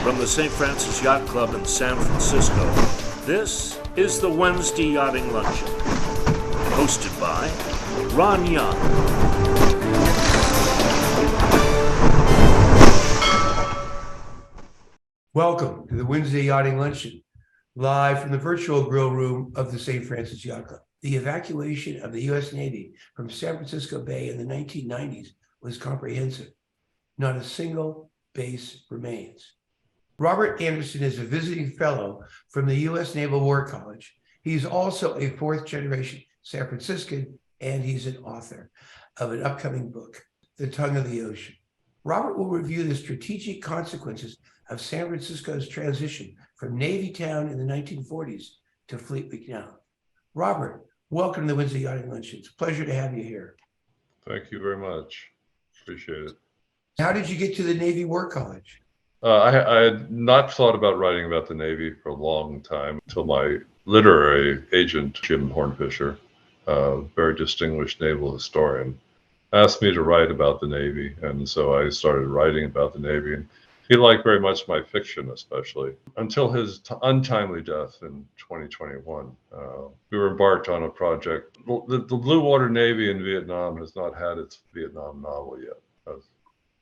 From the St. Francis Yacht Club in San Francisco, this is the Wednesday Yachting Luncheon, hosted by Ron Young. Welcome to the Wednesday Yachting Luncheon, live from the virtual grill room of the St. Francis Yacht Club. The evacuation of the U.S. Navy from San Francisco Bay in the 1990s was comprehensive. Not a single base remains. Robert Andersen is a visiting fellow from the U.S. Naval War College. He's also a fourth-generation San Franciscan, and he's an author of an upcoming book, The Tongue of the Ocean. Robert will review the strategic consequences of San Francisco's transition from Navy town in the 1940s to Fleet Week now. Robert, welcome to the Wednesday Yachting Luncheon. It's a pleasure to have you here. Thank you very much. Appreciate it. How did you get to the Navy War College? I had not thought about writing about the Navy for a long time until my literary agent, Jim Hornfisher, a very distinguished naval historian, asked me to write about the Navy. And so I started writing about the Navy. And he liked very much my fiction, especially, until his untimely death in 2021. We were embarked on a project. The Blue Water Navy in Vietnam has not had its Vietnam novel yet.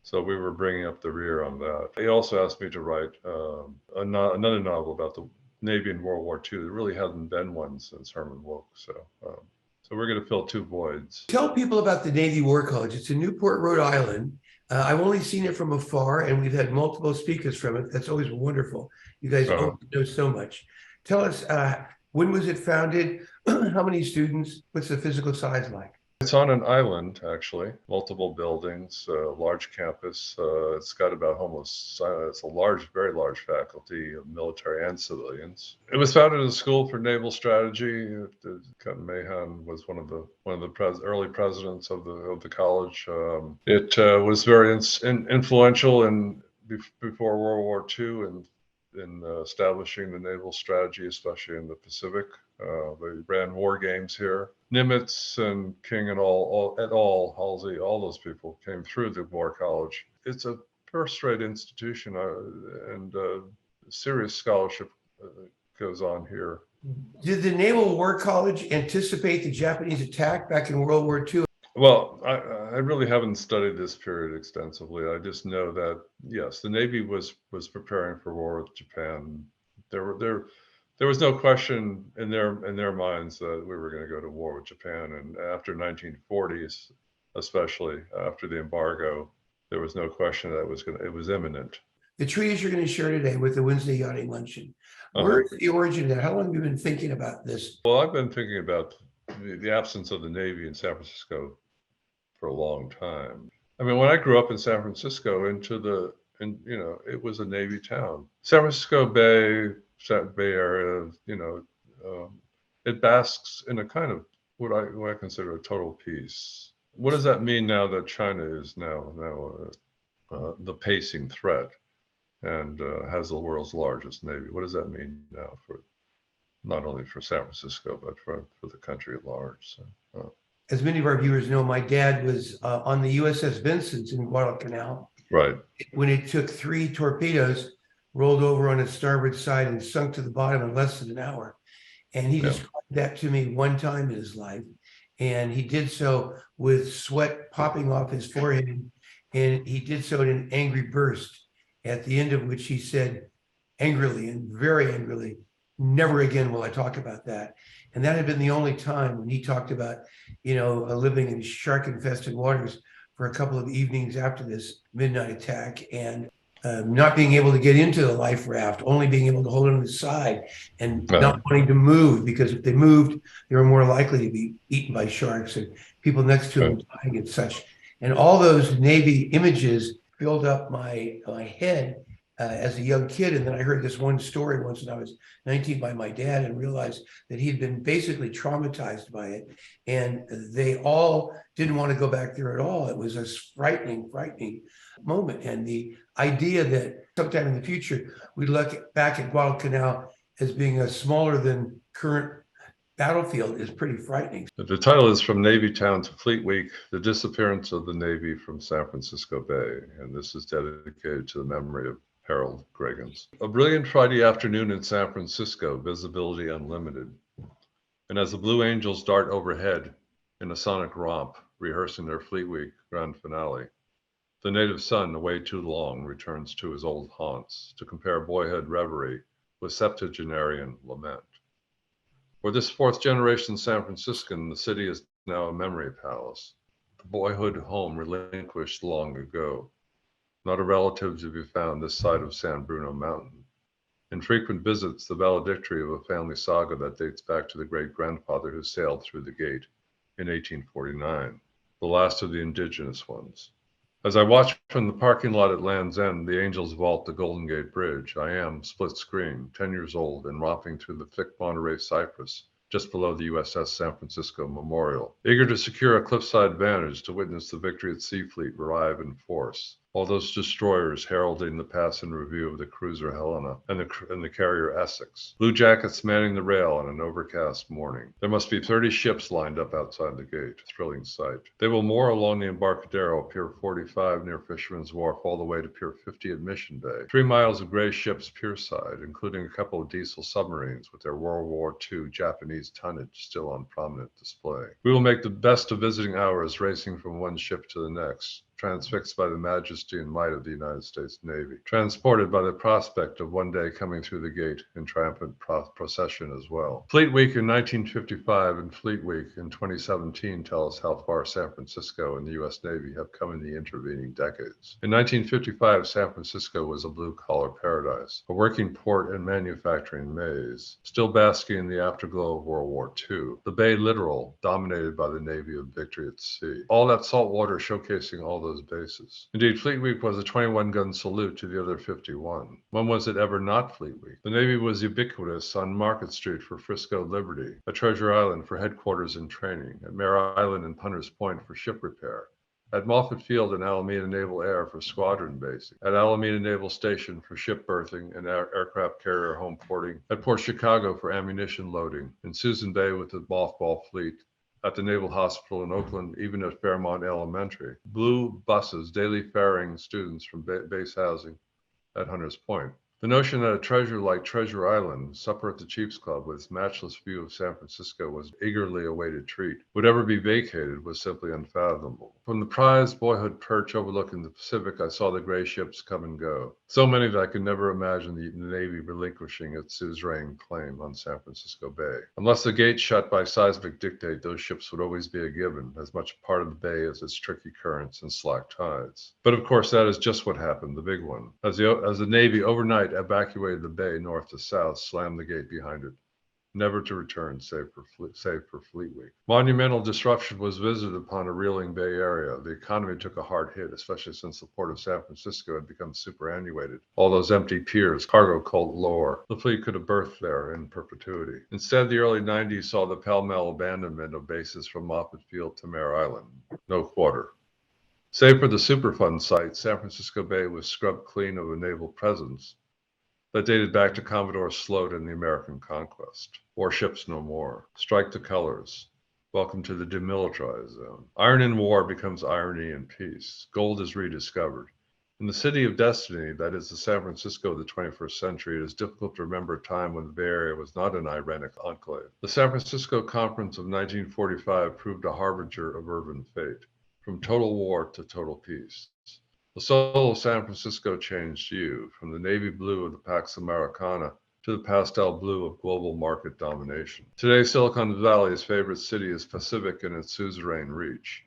So we were bringing up the rear on that. He also asked me to write another novel about the Navy in World War II. There really hasn't been one since Herman Wouk. So we're going to fill two voids. Tell people about the Navy War College. It's in Newport, Rhode Island. I've only seen it from afar, and we've had multiple speakers from it. That's always wonderful. You guys know so much. Tell us, when was it founded? How many students? What's the physical size like? It's on an island, actually, multiple buildings, large campus. It's got about almost, it's a very large faculty of military and civilians. It was founded as a school for naval strategy. Captain Mahan was one of the early presidents of the college. It was very influential before World War II in establishing the naval strategy, especially in the Pacific. They ran war games here. Nimitz and King and Halsey, all those people came through the War College. It's a first-rate institution, and serious scholarship goes on here. Did the Naval War College anticipate the Japanese attack back in World War II? Well, I really haven't studied this period extensively. I just know that, yes, the Navy was preparing for war with Japan. There was no question in their minds that we were going to go to war with Japan. And after 1940s, especially after the embargo, there was no question that it was imminent. The treatise you're going to share today with the Wednesday Yachting Luncheon, where's the origin of that? How long have you been thinking about this? Well, I've been thinking about the absence of the Navy in San Francisco for a long time. I mean, when I grew up in San Francisco, it was a Navy town. San Francisco Bay Area, it basks in a kind of what I consider a total peace. What does that mean now that China is now the pacing threat and has the world's largest Navy? What does that mean now for not only for San Francisco, but for the country at large? As many of our viewers know, my dad was on the USS Vincent in Guadalcanal. Right. When it took 3 torpedoes, rolled over on its starboard side and sunk to the bottom in less than an hour. And he described that to me one time in his life. And he did so with sweat popping off his forehead. And he did so in an angry burst, at the end of which he said angrily and very angrily, "Never again will I talk about that." And that had been the only time when he talked about, living in shark-infested waters for a couple of evenings after this midnight attack, and not being able to get into the life raft, only being able to hold it on the side and not wanting to move, because if they moved, they were more likely to be eaten by sharks and people next to them dying and such. And all those Navy images filled up my head as a young kid. And then I heard this one story once when I was 19 by my dad, and realized that he'd been basically traumatized by it. And they all didn't want to go back there at all. It was a frightening moment. And the idea that sometime in the future, we'd look back at Guadalcanal as being a smaller than current battlefield is pretty frightening. The title is From Navy Town to Fleet Week, The Disappearance of the Navy from San Francisco Bay. And this is dedicated to the memory of Harold Gregans. A brilliant Friday afternoon in San Francisco, visibility unlimited. And as the Blue Angels dart overhead in a sonic romp, rehearsing their Fleet Week grand finale, the native son, away too long, returns to his old haunts to compare boyhood reverie with septuagenarian lament. For this fourth-generation San Franciscan, the city is now a memory palace, the boyhood home relinquished long ago. Not a relative to be found this side of San Bruno Mountain. Infrequent visits, the valedictory of a family saga that dates back to the great-grandfather who sailed through the gate in 1849, the last of the indigenous ones. As I watch from the parking lot at Land's End, the Angels vault the Golden Gate Bridge. I am, split screen, 10 years old and romping through the thick Monterey cypress just below the USS San Francisco Memorial, eager to secure a cliffside vantage to witness the victory at Sea Fleet arrive in force. All those destroyers heralding the pass in review of the cruiser Helena and the carrier Essex. Blue jackets manning the rail on an overcast morning. There must be 30 ships lined up outside the gate. Thrilling sight. They will moor along the Embarcadero, Pier 45 near Fisherman's Wharf, all the way to Pier 50 at Mission Bay. 3 miles of gray ships pierside, including a couple of diesel submarines with their World War II Japanese tonnage still on prominent display. We will make the best of visiting hours racing from one ship to the next, transfixed by the majesty and might of the United States Navy, transported by the prospect of one day coming through the gate in triumphant procession as well. Fleet Week in 1955 and Fleet Week in 2017 tell us how far San Francisco and the U.S. Navy have come in the intervening decades. In 1955, San Francisco was a blue-collar paradise, a working port and manufacturing maze, still basking in the afterglow of World War II. The Bay Littoral, dominated by the Navy of Victory at Sea. All that salt water showcasing all those bases. Indeed, Fleet Week was a 21-gun salute to the other 51. When was it ever not Fleet Week? The Navy was ubiquitous on Market Street for Frisco Liberty, at Treasure Island for headquarters and training, at Mare Island and Punter's Point for ship repair, at Moffett Field and Alameda Naval Air for squadron basing, at Alameda Naval Station for ship berthing and aircraft carrier home porting, at Port Chicago for ammunition loading, in Susan Bay with the mothball fleet, at the Naval Hospital in Oakland, even at Fairmont Elementary. Blue buses daily ferrying students from base housing at Hunters Point. The notion that a treasure like Treasure Island, supper at the Chiefs Club with its matchless view of San Francisco was an eagerly awaited treat, would ever be vacated was simply unfathomable. From the prized boyhood perch overlooking the Pacific, I saw the gray ships come and go. So many that I could never imagine the Navy relinquishing its suzerain claim on San Francisco Bay. Unless the gate shut by seismic dictate, those ships would always be a given, as much part of the bay as its tricky currents and slack tides. But of course, that is just what happened, the big one. As the Navy overnight evacuated the bay north to south, slammed the gate behind it, never to return save for Fleet Week. Monumental disruption was visited upon a reeling Bay Area. The economy took a hard hit, especially since the port of San Francisco had become superannuated. All those empty piers, cargo cult lore. The fleet could have berthed there in perpetuity. Instead, the early 90s saw the pell-mell abandonment of bases from Moffett Field to Mare Island. No quarter. Save for the Superfund site, San Francisco Bay was scrubbed clean of a naval presence that dated back to Commodore Sloat and the American conquest. Warships no more. Strike the colors. Welcome to the demilitarized zone. Iron in war becomes irony in peace. Gold is rediscovered. In the city of destiny, that is the San Francisco of the 21st century, it is difficult to remember a time when the Bay Area was not an Iranic enclave. The San Francisco Conference of 1945 proved a harbinger of urban fate, from total war to total peace. The soul of San Francisco changed hue, from the navy blue of the Pax Americana to the pastel blue of global market domination. Today, Silicon Valley's favorite city is pacific in its suzerain reach,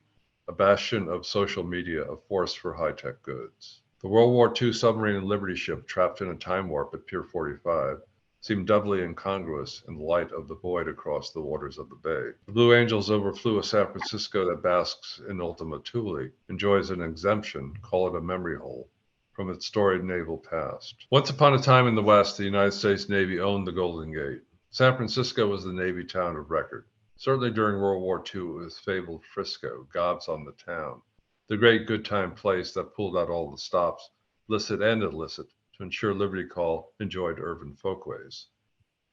a bastion of social media, a force for high-tech goods. The World War II submarine and Liberty ship trapped in a time warp at Pier 45 seemed doubly incongruous in the light of the void across the waters of the bay. The Blue Angels overflew a San Francisco that basks in Ultima Thule, enjoys an exemption, call it a memory hole, from its storied naval past. Once upon a time in the West, the United States Navy owned the Golden Gate. San Francisco was the Navy town of record. Certainly during World War II, it was fabled Frisco, gobs on the town, the great good time place that pulled out all the stops, licit and illicit, to ensure Liberty Call enjoyed urban folkways.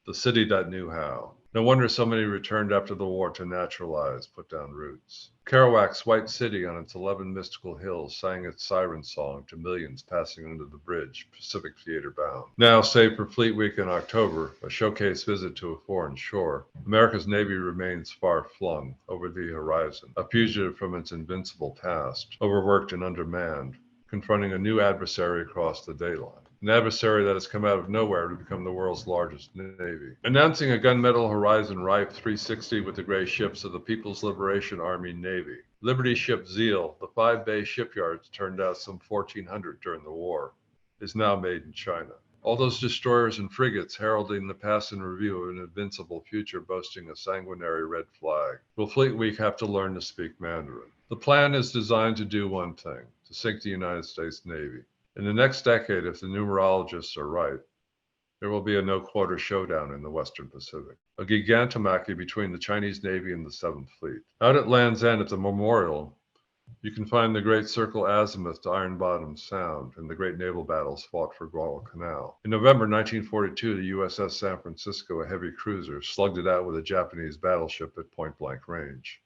the city that knew how. No wonder so many returned after the war to naturalize, put down roots. Kerouac's White City on its 11 mystical hills sang its siren song to millions passing under the bridge, Pacific Theater bound. Now, save for Fleet Week in October, a showcase visit to a foreign shore, America's Navy remains far-flung over the horizon, a fugitive from its invincible past, overworked and undermanned, confronting a new adversary across the dayline. An adversary that has come out of nowhere to become the world's largest navy. Announcing a gunmetal horizon ripe 360 with the gray ships of the People's Liberation Army Navy. Liberty ship Zeal, the 5-bay shipyards turned out some 1,400 during the war, is now made in China. All those destroyers and frigates heralding the past in review of an invincible future boasting a sanguinary red flag. Will Fleet Week have to learn to speak Mandarin? The plan is designed to do one thing, to sink the United States Navy. In the next decade, if the numerologists are right, there will be a no-quarter showdown in the Western Pacific, a gigantomachy between the Chinese Navy and the Seventh Fleet. Out at Land's End at the Memorial, you can find the Great Circle azimuth to Iron Bottom Sound and the great naval battles fought for Guadalcanal. In November 1942, the USS San Francisco, a heavy cruiser, slugged it out with a Japanese battleship at point-blank range.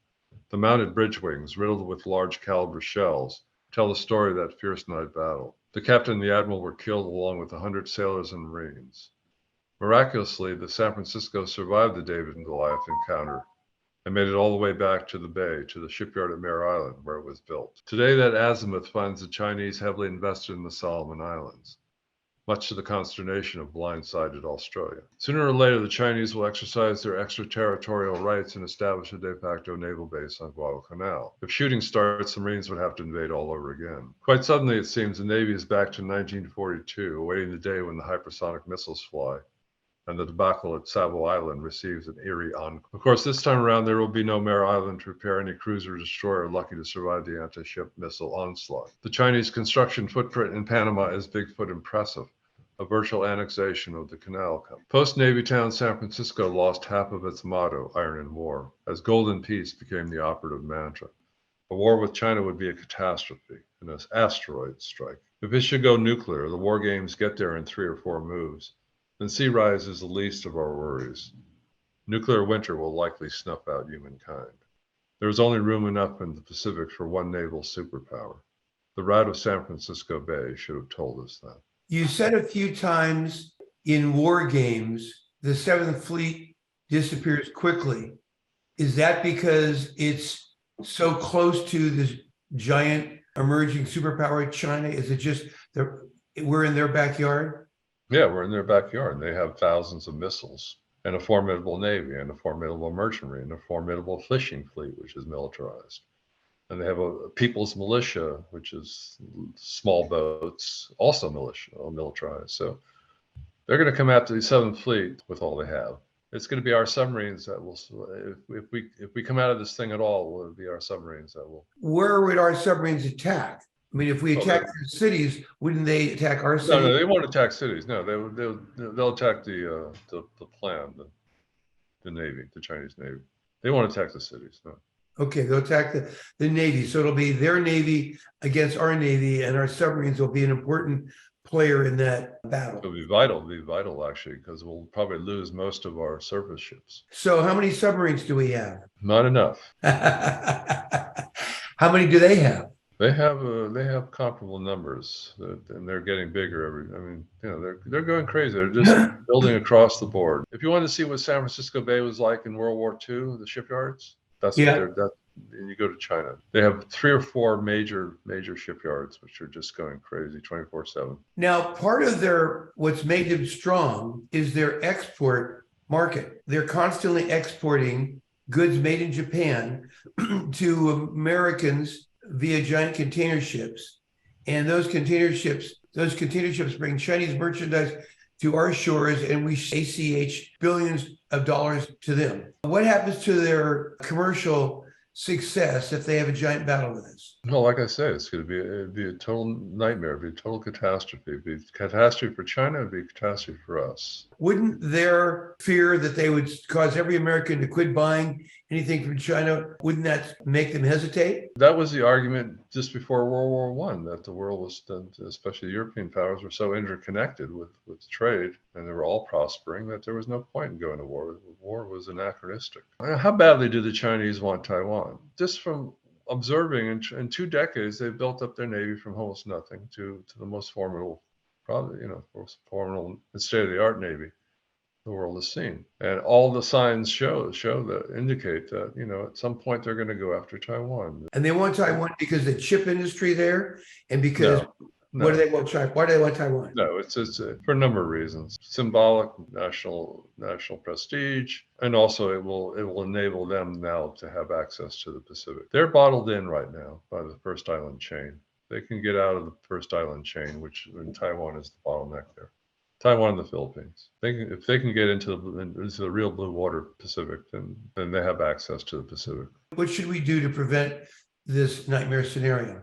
The mounted bridge wings, riddled with large caliber shells, tell the story of that fierce night battle. The captain and the admiral were killed along with 100 sailors and marines. Miraculously, the San Francisco survived the David and Goliath encounter and made it all the way back to the bay, to the shipyard at Mare Island, where it was built. Today, that azimuth finds the Chinese heavily invested in the Solomon Islands, much to the consternation of blindsided Australia. Sooner or later, the Chinese will exercise their extraterritorial rights and establish a de facto naval base on Guadalcanal. If shooting starts, the Marines would have to invade all over again. Quite suddenly, it seems, the Navy is back to 1942, awaiting the day when the hypersonic missiles fly, and the debacle at Savo Island receives an eerie encore. Of course, this time around, there will be no Mare Island to repair any cruiser or destroyer lucky to survive the anti-ship missile onslaught. The Chinese construction footprint in Panama is Bigfoot impressive, a virtual annexation of the canal. Post-Navy town San Francisco lost half of its motto, Iron in War, as Golden Peace became the operative mantra. A war with China would be a catastrophe, an asteroid strike. If it should go nuclear, the war games get there in 3 or 4 moves, then sea rise is the least of our worries. Nuclear winter will likely snuff out humankind. There is only room enough in the Pacific for one naval superpower. The rout of San Francisco Bay should have told us that. You said a few times in war games, the Seventh Fleet disappears quickly. Is that because it's so close to this giant emerging superpower, China? Is it just we're in their backyard? Yeah, we're in their backyard. They have thousands of missiles and a formidable navy and a formidable merchantry and a formidable fishing fleet, which is militarized. And they have a people's militia, which is small boats, also militarized. So they're going to come after the Seventh Fleet with all they have. It's going to be our submarines that will, if we come out of this thing at all, will be our submarines that will. Where would our submarines attack? I mean, if we attack their cities, wouldn't they attack our cities? No, they won't attack cities. No, they'll attack the plan, the Navy, the Chinese Navy. They won't attack the cities. No. Okay, they'll attack the Navy. So it'll be their Navy against our Navy, and our submarines will be an important player in that battle. It'll be vital actually, because we'll probably lose most of our surface ships. So how many submarines do we have? Not enough. How many do they have? They have comparable numbers, and they're getting bigger they're going crazy. They're just building across the board. If you want to see what San Francisco Bay was like in World War II, the shipyards, and you go to China. They have 3 or 4 major shipyards, which are just going crazy 24/7. Now, part of what's made them strong is their export market. They're constantly exporting goods made in Japan to Americans via giant container ships. And those container ships bring Chinese merchandise to our shores, and we ACH billions of dollars to them. What happens to their commercial success if they have a giant battle with us? No, like I say, it'd be a total nightmare. It'd be a total catastrophe. It'd be a catastrophe for China. It'd be a catastrophe for us. Wouldn't their fear that they would cause every American to quit buying anything from China, wouldn't that make them hesitate? That was the argument just before World War One, that the world was, especially the European powers, were so interconnected with trade, and they were all prospering, that there was no point in going to war. War was anachronistic. How badly do the Chinese want Taiwan? Just from observing, in 2 decades, they've built up their navy from almost nothing to the most formidable, probably, most formidable and state-of-the-art navy the world has seen. And all the signs show that indicate that, at some point they're going to go after Taiwan. And they want Taiwan because the chip industry there, and because No. what do they want China? Why do they want Taiwan? No, it's for a number of reasons: symbolic, national prestige, and also it will enable them now to have access to the Pacific. They're bottled in right now by the first island chain. They can get out of the first island chain, which in Taiwan is the bottleneck there. Taiwan and the Philippines. If they can get into the real blue water Pacific, then they have access to the Pacific. What should we do to prevent this nightmare scenario?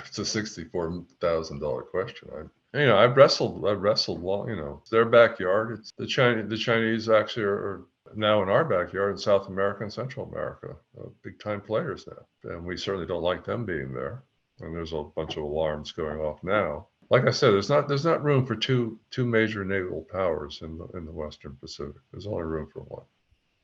It's a $64,000 question. I've wrestled long. It's their backyard. It's the Chinese actually are now in our backyard in South America and Central America, big time players now, and we certainly don't like them being there. And there's a bunch of alarms going off now. Like I said, there's not room for two major naval powers in the Western Pacific. There's only room for one.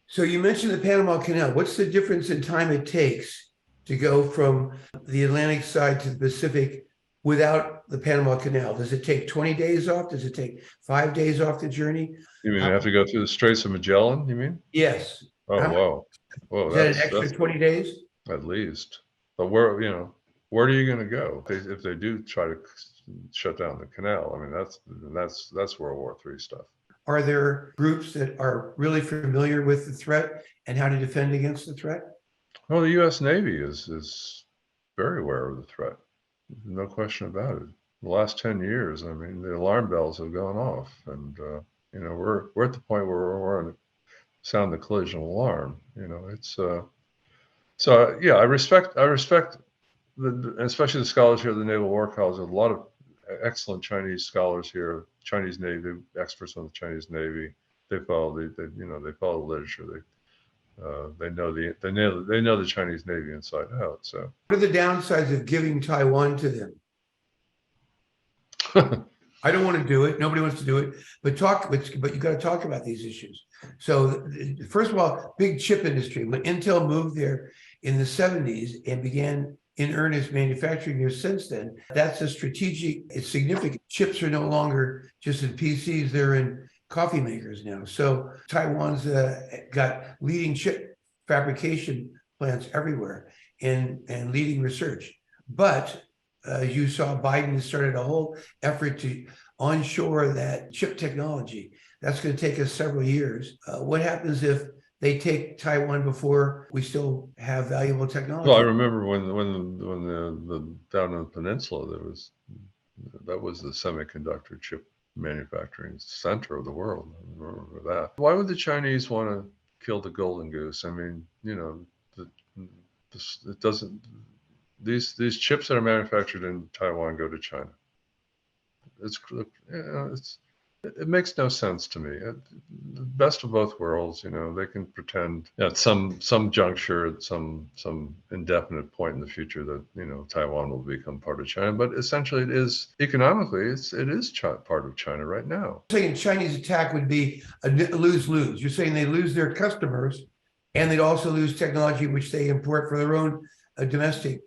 So you mentioned the Panama Canal. What's the difference in time it takes to go from the Atlantic side to the Pacific without the Panama Canal? Does it take 20 days off? Does it take 5 days off the journey? You mean you have to go through the Straits of Magellan, you mean? Yes. Oh, wow. Whoa, Is that an extra 20 days? At least. But where are you going to go if they do try to shut down the canal? I mean, that's World War III stuff. Are there groups that are really familiar with the threat and how to defend against the threat? Well, the U.S. Navy is very aware of the threat. No question about it. The last 10 years, I mean, the alarm bells have gone off, and we're at the point where we're on sound the collision alarm. It's so yeah. I respect especially the scholars here at the Naval War College. There's a lot of excellent Chinese scholars here, Chinese Navy experts on the Chinese Navy. They follow the literature. They know the Chinese Navy inside out. So what are the downsides of giving Taiwan to them? I don't want to do it. Nobody wants to do it. But you got to talk about these issues. So first of all, big chip industry. When Intel moved there in the 70s and began in earnest manufacturing here since then, that's it's significant. Chips are no longer just in PCs, they're in coffee makers now. So Taiwan's got leading chip fabrication plants everywhere and leading research. But you saw Biden started a whole effort to onshore that chip technology. That's going to take us several years. What happens if they take Taiwan before we still have valuable technology? Well, I remember when the down in the peninsula that was the semiconductor chip manufacturing center of the world. I remember that. Why would the Chinese want to kill the golden goose? I mean, it doesn't. These chips that are manufactured in Taiwan go to China. It makes no sense to me. The best of both worlds, they can pretend at some juncture, at some indefinite point in the future that Taiwan will become part of China. But essentially, it is economically, it is part of China right now. You're saying Chinese attack would be a lose-lose. You're saying they lose their customers, and they'd also lose technology which they import for their own domestic.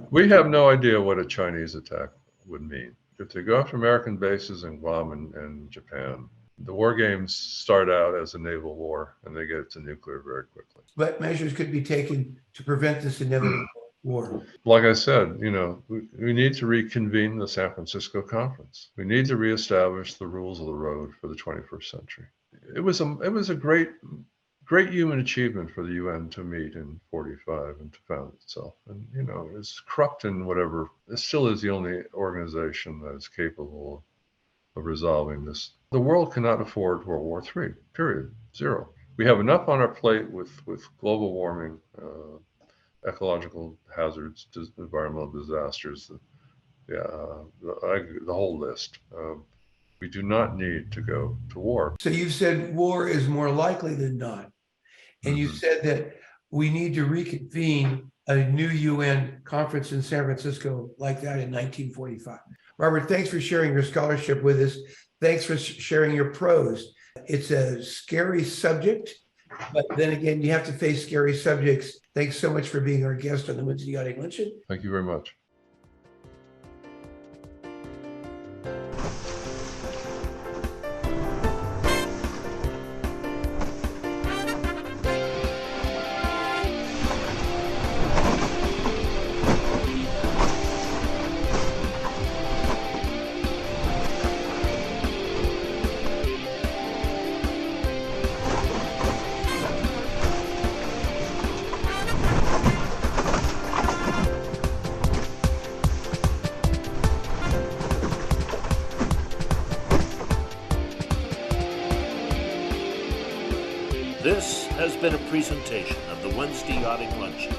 We have no idea what a Chinese attack would mean. If they go after American bases in Guam and Japan, the war games start out as a naval war and they get to nuclear very quickly. But measures could be taken to prevent this inevitable war. Like I said, we need to reconvene the San Francisco Conference. We need to reestablish the rules of the road for the 21st century. It was a great human achievement for the UN to meet in 1945 and to found itself. And, it's corrupt in whatever, it still is the only organization that is capable of resolving this. The world cannot afford World War III, period. Zero. We have enough on our plate with global warming, ecological hazards, environmental disasters, the whole list. We do not need to go to war. So you've said war is more likely than not. And you said that we need to reconvene a new UN conference in San Francisco like that in 1945. Robert, thanks for sharing your scholarship with us. Thanks for sharing your prose. It's a scary subject, but then again, you have to face scary subjects. Thanks so much for being our guest on the Wednesday Yachting Luncheon. Thank you very much. This has been a presentation of the Wednesday Yachting Luncheon.